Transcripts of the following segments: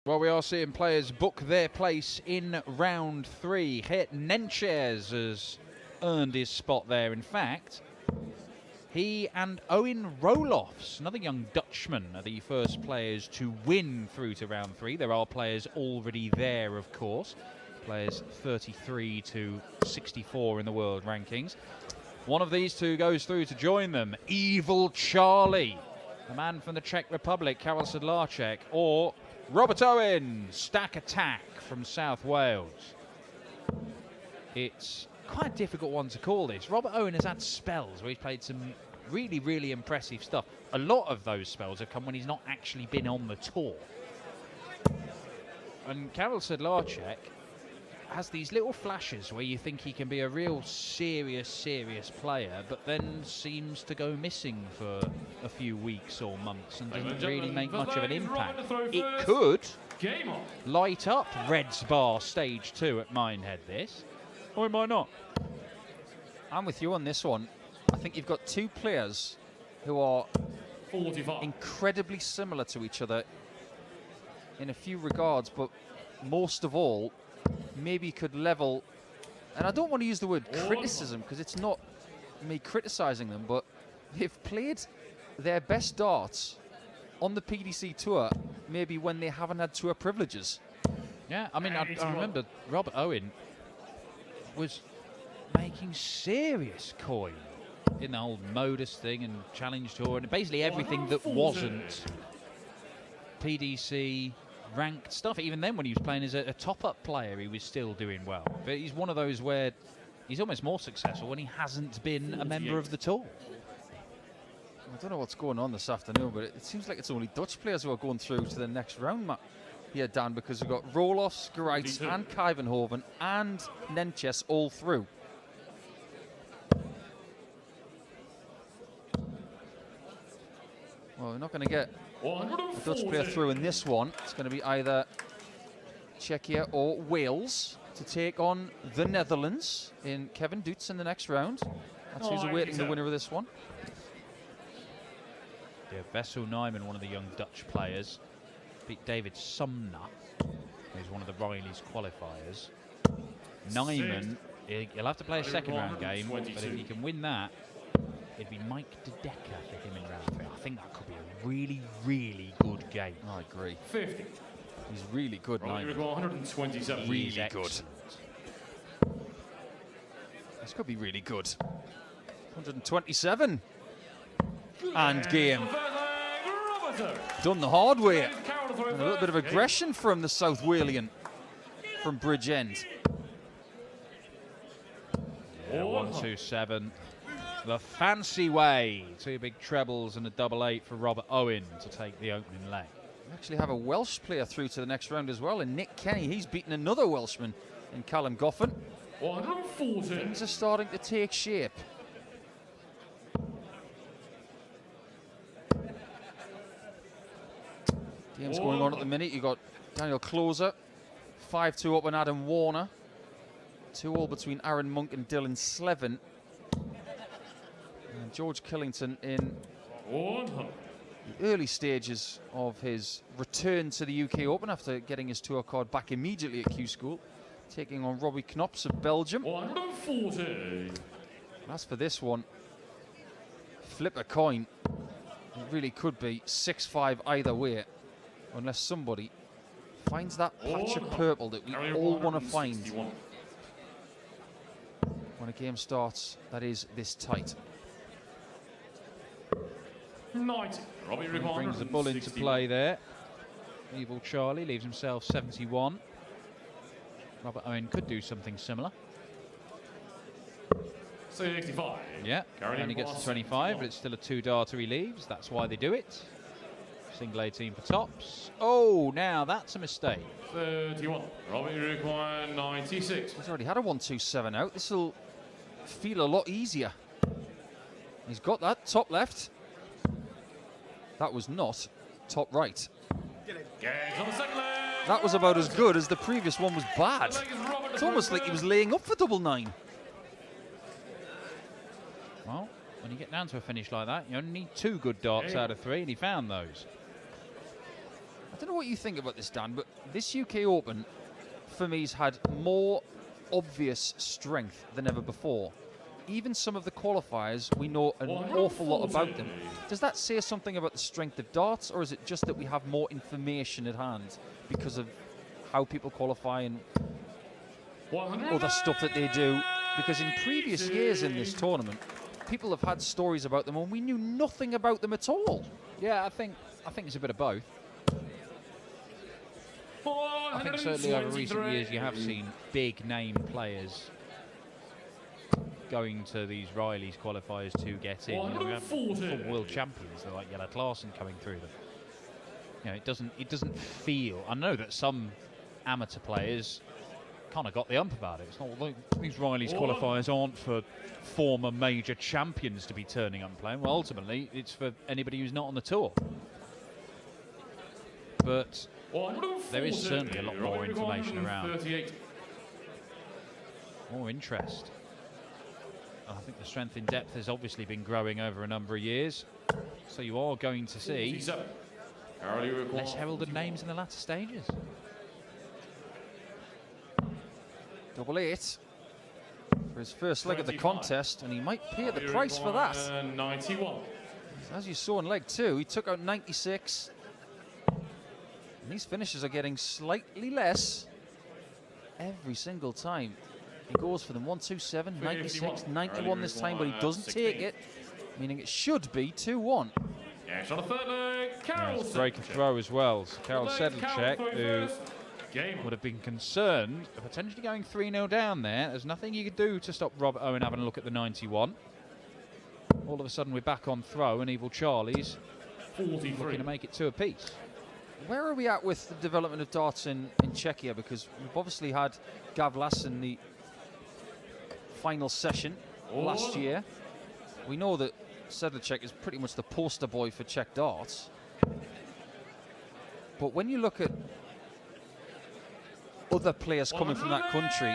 Well, we are seeing players book their place in round 3. Het Nenches has earned his spot there. In fact, he and Owen Roelofs, another young Dutchman, are the first players to win through to round 3. There are players already there, of course. Players 33 to 64 in the world rankings. One of these two goes through to join them. Evil Charlie, the man from the Czech Republic, Karel Sedlacek, or Robert Owen, Stack Attack from South Wales. It's quite a difficult one to call this. Robert Owen has had spells where he's played some really, really impressive stuff. A lot of those spells have come when he's not actually been on the tour. And Karel Sedlacek has these little flashes where you think he can be a real serious player, but then seems to go missing for a few weeks or months and doesn't really make much of an impact. It could light up Red's Bar Stage 2 at Minehead, this, or it might not. I'm with you on this one. I think you've got two players who are 45. incredibly similar to each other in a few regards, but most of all, maybe you could level, and I don't want to use the word criticism because it's not me criticizing them, but they've played their best darts on the PDC tour maybe when they haven't had tour privileges. Yeah, I mean, I remember Robert Owen was making serious coin in the whole Modus thing and Challenge Tour and basically everything that wasn't PDC ranked stuff. Even then, when he was playing as a top-up player, he was still doing well. But he's one of those where he's almost more successful when he hasn't been a member of the tour. I don't know what's going on this afternoon, but it seems like it's only Dutch players who are going through to the next round here, Dan, because we've got Roelofs, Gerijts and Kijvenhoven and Nenches all through. Well, we're not going to get a Dutch player through in this one. It's going to be either Czechia or Wales to take on the Netherlands in Kevin Dutz in the next round. That's who's awaiting the winner of this one. Yeah, Wessel Nijman, one of the young Dutch players, beat David Sumner, who's one of the Riley's qualifiers. Nijman, he'll have to play a second round game, but if he can win that, it'd be Mike De Decker for him in round 3. I think that could be a really, really good game. I agree. 50. He's really good, Nijman. 127. Really good. This could be really good. 127. And game. Done the hard way. And a little bit of aggression from the South Walian from Bridgend. Yeah, 127. The fancy way. 2 big trebles and a double 8 for Robert Owen to take the opening leg. We actually have a Welsh player through to the next round as well, and Nick Kenny. He's beaten another Welshman in Callum Goffin. 140. Things are starting to take shape. Game's going on at the minute. You've got Daniel Closer, 5-2 up on Adam Warner. 2-all between Aaron Monk and Dylan Slevin. And George Killington in the early stages of his return to the UK Open after getting his tour card back immediately at Q School, taking on Robbie Knops of Belgium. 140. As for this one, flip a coin. It really could be 6-5 either way, unless somebody finds that patch of purple that we all want to find when a game starts that is this tight. 90. Robbie Brings the bull into play there. Evil Charlie leaves himself 71. Robert Owen could do something similar. 65. Yeah, only gets to 25, but it's still a 2-darter he leaves. That's why they do it. Single 18 for tops. Oh, now that's a mistake. 31. Robbie require 96. He's already had a 1-2-7 out. This will feel a lot easier. He's got that top left. That was not top right. That was about as good as the previous one was bad. It's almost like he was laying up for double 9. Well, when you get down to a finish like that, you only need 2 good darts out of 3, and he found those. I don't know what you think about this, Dan, but this UK Open, for me, has had more obvious strength than ever before. Even some of the qualifiers, we know an awful lot about them. Does that say something about the strength of darts, or is it just that we have more information at hand because of how people qualify and other stuff that they do? Because in previous years in this tournament, people have had stories about them and we knew nothing about them at all. Yeah, I think it's a bit of both. I think certainly over recent years you have seen big name players going to these Riley's qualifiers to get in. You know, we have full world champions like Yellow Clarkson coming through them. You know, it doesn't feel. I know that some amateur players kind of got the ump about it. It's not like these Riley's qualifiers aren't for former major champions to be turning up and playing. Well, ultimately, it's for anybody who's not on the tour. But there is certainly a lot more information around. More interest. I think the strength in depth has obviously been growing over a number of years. So you are going to see less heralded names in the latter stages. 888 for his first leg of the contest, and he might pay the price for that. 91. As you saw in leg 2, he took out 96. And these finishes are getting slightly less every single time. He goes for them 127, 96, 91 this time, but he doesn't take it, meaning it should be 2-1. Yeah, on the third leg, Karel break of throw as well. So Karel Sedlacek, who would have been concerned of potentially going 3-0 down there. There's nothing you could do to stop Robert Owen having a look at the 91. All of a sudden we're back on throw, and Evil Charlie's looking to make it 2 apiece. Where are we at with the development of darts in Czechia? Because we've obviously had Gavlas in the final session last year. We know that Sedlacek is pretty much the poster boy for Czech darts. But when you look at other players coming from that country,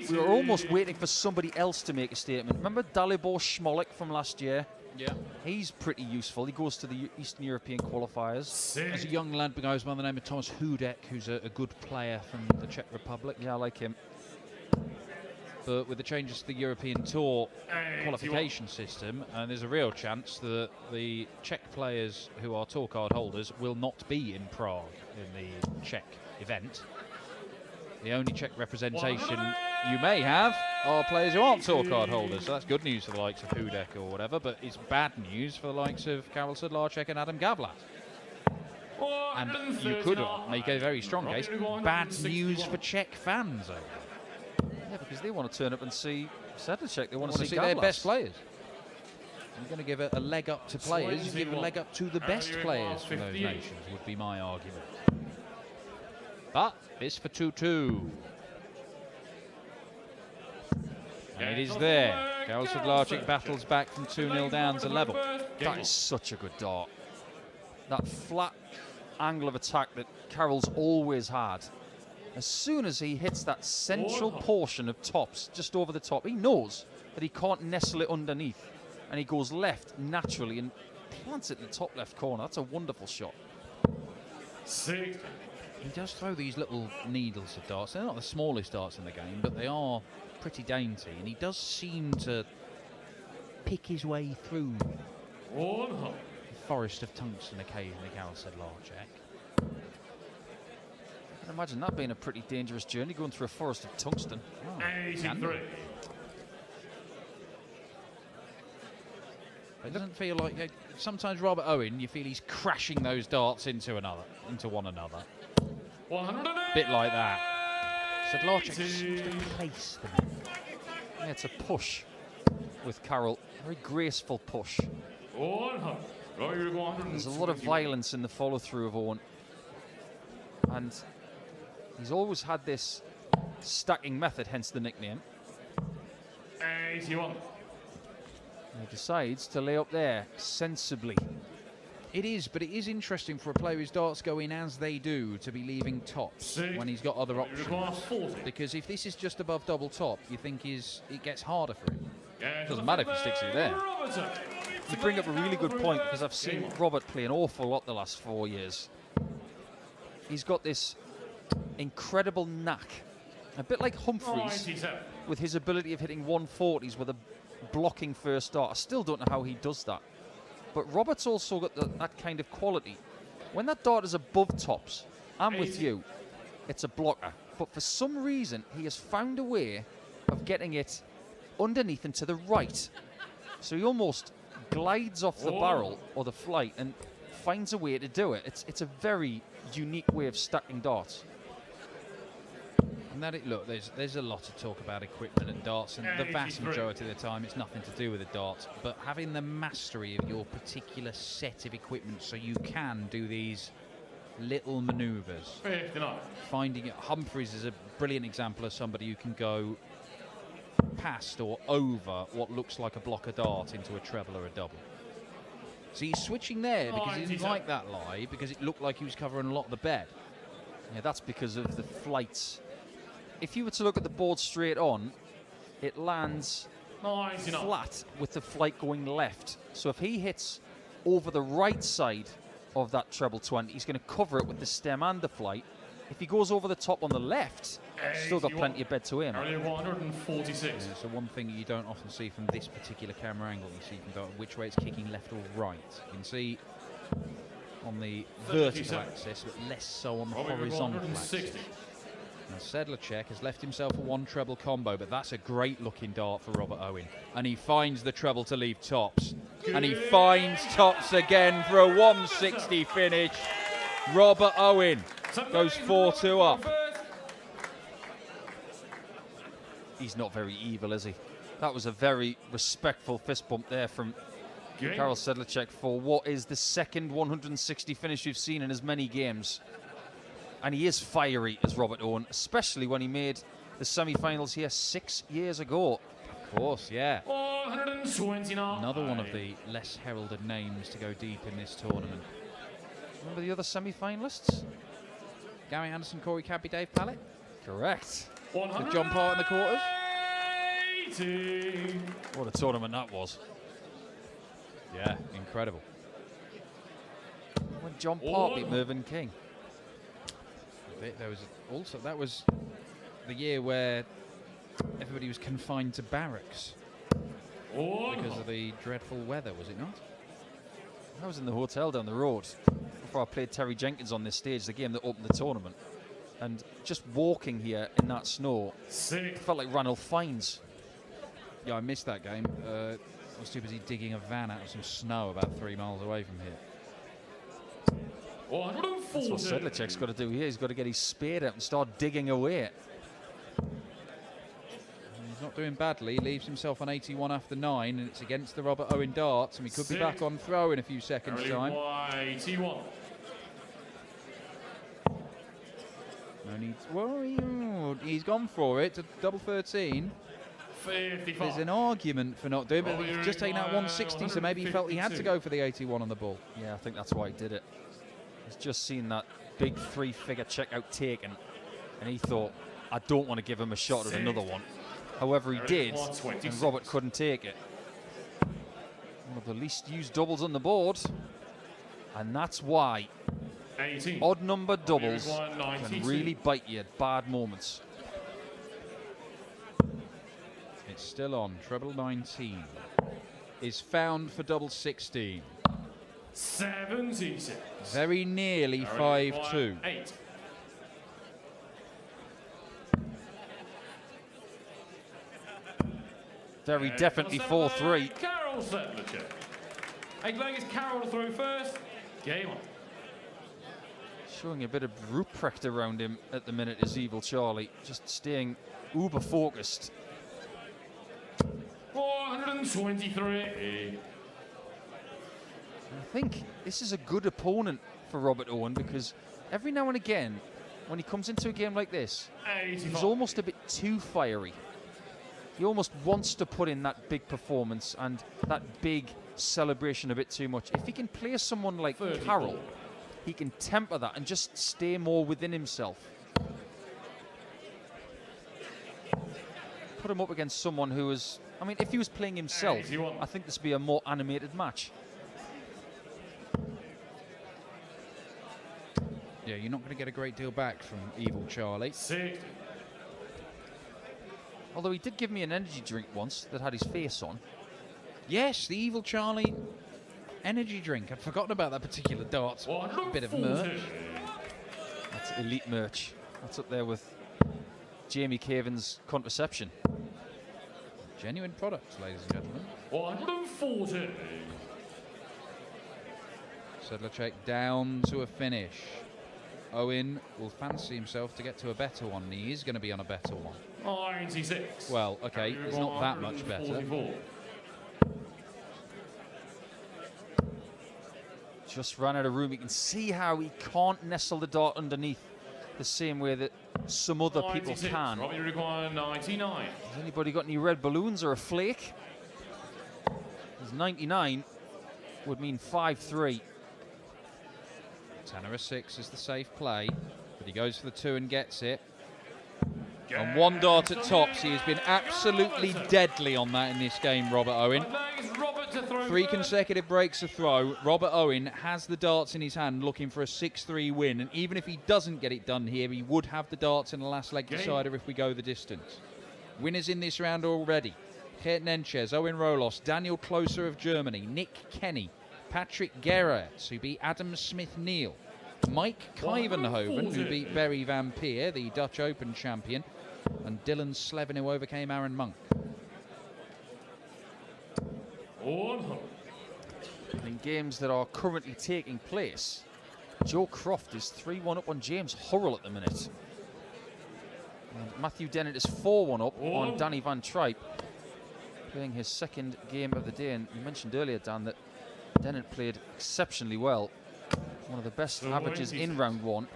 we were almost waiting for somebody else to make a statement. Remember Dalibor Smolik from last year? Yeah. He's pretty useful. He goes to the Eastern European qualifiers. There's a young lad who goes by the name of Thomas Hudek, who's a good player from the Czech Republic. Yeah, I like him. But with the changes to the European Tour qualification system, and there's a real chance that the Czech players who are tour card holders will not be in Prague in the Czech event. The only Czech representation you may have are players who aren't tour card holders. So that's good news for the likes of Hudek or whatever, but it's bad news for the likes of Karel Sedlacek and Adam Gavlas. And you could make a very strong case, bad news for Czech fans over there. Yeah, because they want to turn up and see Sedlacek. They want to see their best players. You're going to give a leg up to players, you give a leg up to the best players from those nations, would be my argument. But it's for 2-2. And it is there. Karel Sedlacek battles back from 2-0 down to level. That is such a good dart. That flat angle of attack that Karel's always had. As soon as he hits that central portion of tops, just over the top, he knows that he can't nestle it underneath. And he goes left naturally and plants it in the top left corner. That's a wonderful shot. He does throw these little needles of darts. They're not the smallest darts in the game, but they are pretty dainty. And he does seem to pick his way through the forest of tungsten occasionally, Karel Sedlacek. I can imagine that being a pretty dangerous journey, going through a forest of tungsten. Oh, 83. It doesn't feel like... sometimes Robert Owen, you feel he's crashing those darts into one another. Bit like that. Sedlacek seems to place them. Yeah, it's a push with Karel. Very graceful push. There's a lot of violence in the follow-through of Owen. And he's always had this stacking method, hence the nickname. 81. He decides to lay up there sensibly. It is, but it is interesting for a player whose darts go in as they do to be leaving tops when he's got other options. Because if this is just above double top, you think it gets harder for him. It doesn't matter if he sticks it there. You bring up a really good point, because I've seen Robert play an awful lot the last 4 years. he's got this incredible knack, a bit like Humphries, 97. with his ability of hitting 140s with a blocking first dart. I still don't know how he does that. But Robert's also got that kind of quality. When that dart is above tops, I'm with you, it's a blocker. But for some reason, he has found a way of getting it underneath and to the right. So he almost glides off the barrel or the flight and finds a way to do it. It's a very unique way of stacking darts. And that look, there's a lot of talk about equipment and darts, and the vast majority of the time it's nothing to do with the darts. But having the mastery of your particular set of equipment, so you can do these little manoeuvres. 59. Finding it, Humphries is a brilliant example of somebody who can go past or over what looks like a blocker dart into a treble or a double. So he's switching there because he didn't like that lie, because it looked like he was covering a lot of the bed. Yeah, that's because of the flights. If you were to look at the board straight on, it lands flat with the flight going left. So if he hits over the right side of that treble 20, he's going to cover it with the stem and the flight. If he goes over the top on the left, still got plenty of bed to aim. 146. Yeah, so one thing you don't often see from this particular camera angle, you see from which way it's kicking, left or right. You can see on the vertical axis, but less so on the horizontal axis. Now Sedlacek has left himself a one treble combo, but that's a great looking dart for Robert Owen. And he finds the treble to leave tops. And he finds tops again for a 160 finish. Robert Owen goes 4-2 up. He's not very evil, is he? That was a very respectful fist bump there from Karel Sedlacek for what is the second 160 finish we've seen in as many games. And he is fiery as Robert Owen, especially when he made the semi-finals here 6 years ago. Of course, yeah. 129. Another one of the less heralded names to go deep in this tournament. Remember the other semi-finalists? Gary Anderson, Corey Cadby, Dave Pallett. Correct. With John Part in the quarters. What a tournament that was. Yeah, incredible. When John Part beat Mervyn King. There was also, that was the year where everybody was confined to barracks because of the dreadful weather, was it not? I was in the hotel down the road before I played Terry Jenkins on this stage, the game that opened the tournament. And just walking here in that snow, it felt like Ranulph Fiennes. Yeah, I missed that game. I was too busy digging a van out of some snow about 3 miles away from here. That's what Sedlacek's got to do here. He's got to get his spade out and start digging away. He's not doing badly. He leaves himself on 81 after 9, and it's against the Robert Owen darts, and we could be back on throw in a few seconds' time. 81. No need. Well, he's gone for it to double 13. 55. There's an argument for not doing it, but he's just taken out 160, so maybe he felt he had to go for the 81 on the ball. Yeah, I think that's why he did it. He's just seen that big three-figure checkout taken, and he thought, I don't want to give him a shot at another one. However, he did, and Robert couldn't take it. One of the least used doubles on the board, and that's why 18. odd number doubles can really bite you at bad moments. It's still on. Treble 19 is found for double 16. 76. Very nearly 5-2. 8. Very definitely 4-3. Karel Sedlacek. 8 leg is Karel to throw first. Game on. Showing a bit of Ruprecht around him at the minute is Evil Charlie. Just staying uber focused. 423. I think this is a good opponent for Robert Owen, because every now and again, when he comes into a game like this, 85. he's almost a bit too fiery. He almost wants to put in that big performance and that big celebration a bit too much. If he can play someone like 34. Karel, he can temper that and just stay more within himself. Put him up against someone who is, I mean, if he was playing himself, 81. I think this would be a more animated match. Yeah, you're not going to get a great deal back from Evil Charlie. 60. Although he did give me an energy drink once that had his face on. Yes, the Evil Charlie energy drink. I'd forgotten about that particular darts bit of merch. That's elite merch. That's up there with Jamie Caven's contraception. Genuine products, ladies and gentlemen. 140. Sedlacek down to a finish. Owen will fancy himself to get to a better one. He is going to be on a better one. 96. Well, okay, it's not that much better. 144. Just ran out of room. You can see how he can't nestle the dart underneath the same way that some other people 96. can. Robbie require 99. Has anybody got any red balloons or a flake? His 99 would mean 5-3. 10 or a 6 is the safe play, but he goes for the 2 and gets it. And 1 dart at tops. He has been absolutely deadly on that in this game, Robert Owen. 3 consecutive breaks of throw. Robert Owen has the darts in his hand looking for a 6-3 win. And even if he doesn't get it done here, he would have the darts in the last leg decider if we go the distance. Winners in this round already. Geert Nenches, Owen Rolos, Daniel Closer of Germany, Nick Kenny, Patrick Gerrits, who beat Adam Smith-Neal, Mike Kuyvenhoven, who beat Barry Van Peer, the Dutch Open champion, and Dylan Slevin, who overcame Aaron Monk. In games that are currently taking place, Joe Croft is 3-1 up on James Hurrell at the minute. And Matthew Dennett is 4-1 up on Danny Van Tripe, playing his second game of the day. And you mentioned earlier, Dan, that Dennett played exceptionally well. One of the best averages in round 1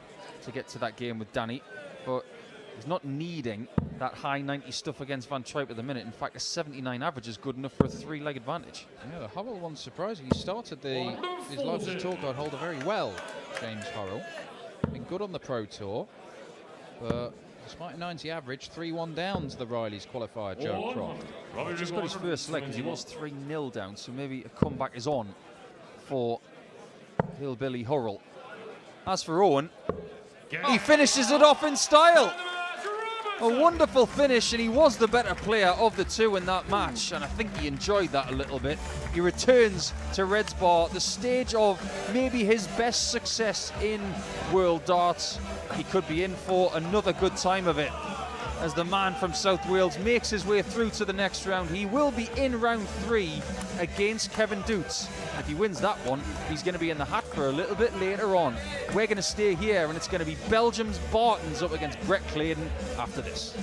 to get to that game with Danny. But he's not needing that high 90 stuff against Van Tripe at the minute. In fact, a 79 average is good enough for a 3-leg advantage. Yeah, the Hurrell one's surprising. He started his life as a tour guide holder very well, James Hurrell. Been good on the Pro Tour, but despite a 90 average, 3-1 down to the Riley's qualifier, Joe Croft. Just got his first leg because he was 3-0 down, so maybe a comeback is on for Hillbilly Hurrell. As for Owen, he finishes it off in style. A wonderful finish, and he was the better player of the 2 in that match, and I think he enjoyed that a little bit. He returns to Reds Bar, the stage of maybe his best success in World Darts. He could be in for another good time of it as the man from South Wales makes his way through to the next round. He will be in round 3 against Kevin Doots. If he wins that one, he's going to be in the hat for a little bit later on. We're going to stay here, and it's going to be Belgium's Bartons up against Brett Clayton after this.